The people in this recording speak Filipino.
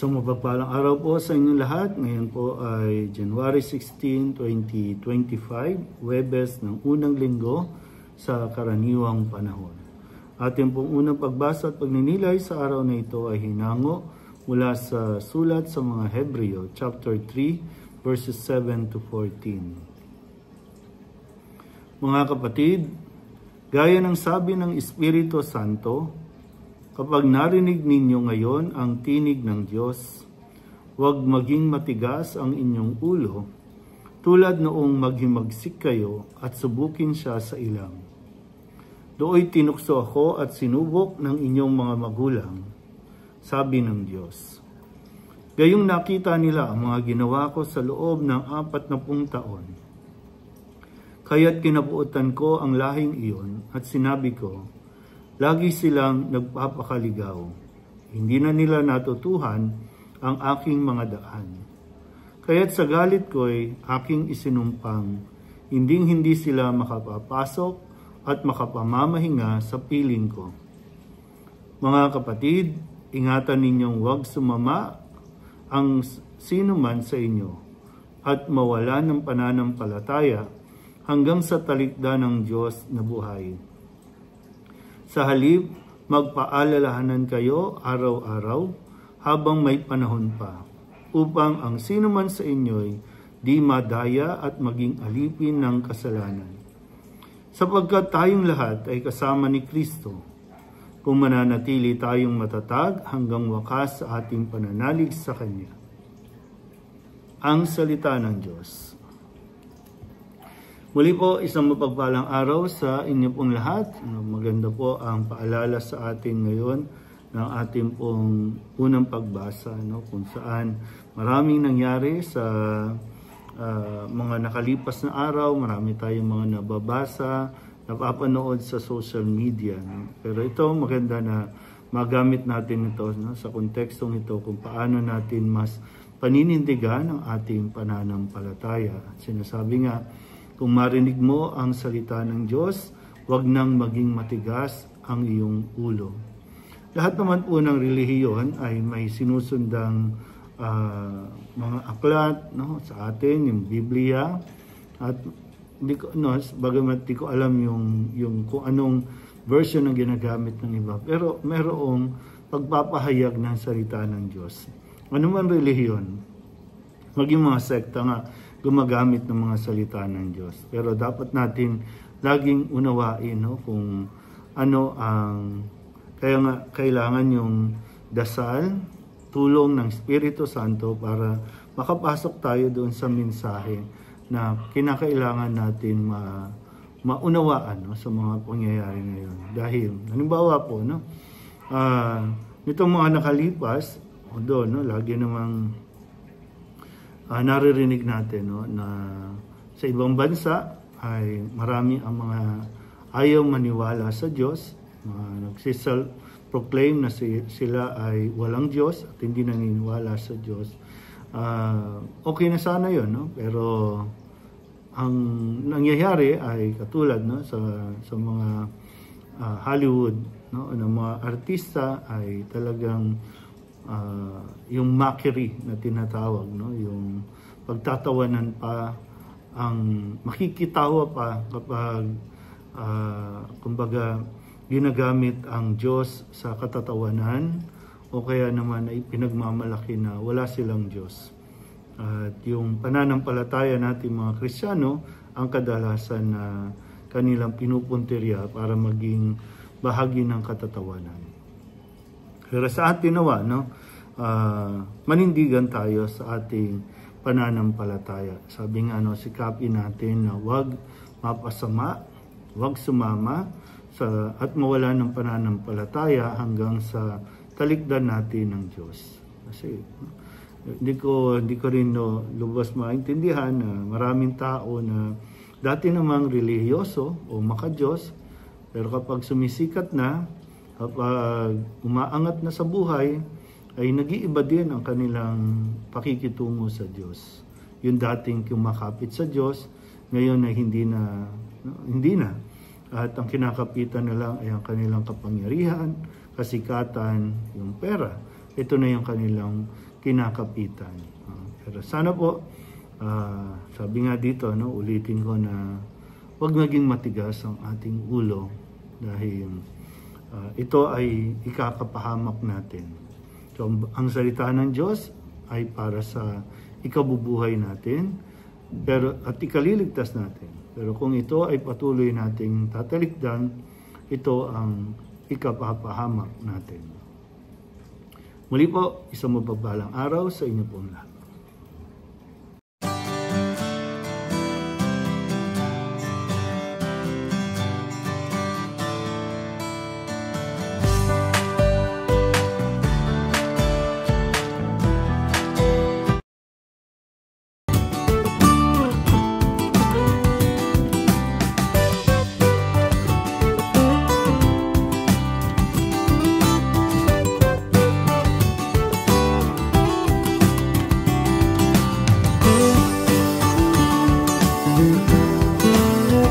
Isang mapagpalang araw po sa inyong lahat. Ngayon po ay January 16, 2025, Huwebes ng unang linggo sa karaniwang panahon. Ating pong unang pagbasa at pagninilay sa araw na ito ay hinango mula sa sulat sa mga Hebreo, chapter 3, verses 7 to 14. Mga kapatid, gaya ng sabi ng Espiritu Santo, kapag narinig ninyo ngayon ang tinig ng Diyos, huwag maging matigas ang inyong ulo, tulad noong maghimagsik kayo at subukin siya sa ilang. Dooy tinukso ako at sinubok ng inyong mga magulang, sabi ng Diyos. Gayong nakita nila ang mga ginawa ko sa loob ng 40 taon. Kaya't kinabuutan ko ang lahing iyon at sinabi ko, lagi silang nagpapakaligaw. Hindi na nila natutuhan ang aking mga daan. Kaya't sa galit ko'y aking isinumpang, hindi sila makapapasok at makapamamahinga sa piling ko. Mga kapatid, ingatan ninyong huwag sumama ang sino man sa inyo at mawala ng pananampalataya hanggang sa talikda ng Diyos na buhay. Sa halip, magpaalalahanan kayo araw-araw habang may panahon pa, upang ang sino man sa inyo'y di madaya at maging alipin ng kasalanan. Sapagkat tayong lahat ay kasama ni Kristo, kung mananatili tayong matatag hanggang wakas sa ating pananalig sa Kanya. Ang salita ng Diyos. Muli po, isang mapagpalang araw sa inyo pong lahat. Maganda po ang paalala sa atin ngayon ng ating pong unang pagbasa, kung saan maraming nangyari sa mga nakalipas na araw, marami tayong mga nababasa, napapanood sa social media. Pero ito, maganda na magamit natin ito sa kontekstong ito kung paano natin mas paninindigan ang ating pananampalataya. At sinasabi nga, kung marinig mo ang salita ng Diyos, huwag nang maging matigas ang iyong ulo. Lahat naman po ng relihiyon ay may sinusundang mga aklat sa atin, yung Biblia. At bagamat di ko alam yung kung anong version ang ginagamit ng iba. Pero merong pagpapahayag ng salita ng Diyos. Ano man relihiyon, maging mga sekta nga, gumagamit ng mga salita ng Diyos. Pero dapat natin laging unawain kung ano ang kaya nga kailangan yung dasal, tulong ng Espiritu Santo para makapasok tayo doon sa mensahe na kinakailangan natin maunawaan sa mga pangyayari ngayon. Dahil, halimbawa po, nitong mga nakalipas, lagi namang naririnig natin na sa ibang bansa ay marami ang mga ayaw maniwala sa Diyos, nagsiself-proclaim na sila ay walang Diyos at hindi naniniwala sa Diyos. Okay na sana yun, pero ang nangyayari ay katulad sa mga Hollywood, ng mga artista ay talagang yung mockery na tinatawag, yung pagtatawanan pa, ang makikitawa pa kapag kumbaga ginagamit ang Diyos sa katatawanan o kaya naman ay pinagmamalaki na wala silang Diyos. At yung pananampalataya natin mga Kristiyano ang kadalasan na kanilang pinupuntirya para maging bahagi ng katatawanan. Pero sa atin nawa, manindigan tayo sa ating pananampalataya. Sabi nga, sikapin natin na huwag mapasama, huwag sumama, at mawala ng pananampalataya hanggang sa talikdan natin ng Diyos. Kasi hindi ko rin lubos maintindihan na maraming tao na dati namang relihiyoso o maka-Diyos, pero kapag sumisikat na, kapag umaangat na sa buhay, ay nag-iiba din ang kanilang pakikitungo sa Diyos. Yung dating kumakapit sa Diyos, ngayon ay hindi na. At ang kinakapitan na lang ay ang kanilang kapangyarihan, kasikatan, yung pera. Ito na yung kanilang kinakapitan. Pero sana po, sabi nga dito, ulitin ko na huwag maging matigas ang ating ulo dahil ito ay ikakapahamak natin. So, ang salita ng Diyos ay para sa ikabubuhay natin at ikaliligtas natin. Pero kung ito ay patuloy nating tatalikdan, ito ang ikapapahamak natin. Muli po, isang mapagpalang araw sa inyo pong lahat.